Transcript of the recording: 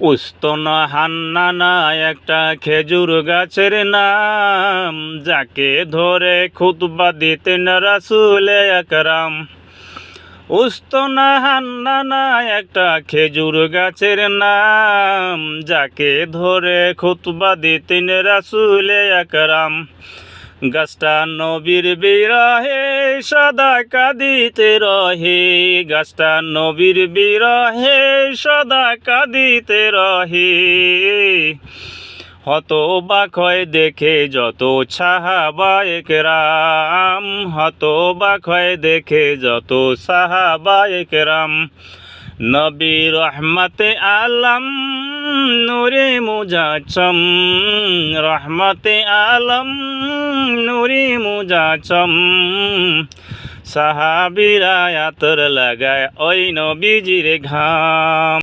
উস্তনা হান্নানা একটা খেজুর গাছের নাম, যাকে ধরে খুতবা দিতেন রাসূল আকরাম। উস্তনা হান্নানা একটা খেজুর গাছের নাম, যাকে ধরে খুতবা দিতেন রাসূল আকরাম। গাছটা নবীর বিরহে সদা কাঁদিতে রহে, গাছটা নবীর বিরহে সদা কাঁদিতে রহে। হতবাক হয় দেখে যত সাহাবায়ে কেরাম, হতবাক হয় দেখে যত সাহাবায়ে কেরাম। নবী রহমতে আলম নূরে মুজাচ্ছম, রহমতে আলম নূরে মুজাচ্ছম। সাহাবীরা আতর লাগায় ওই নবীজির ঘাম।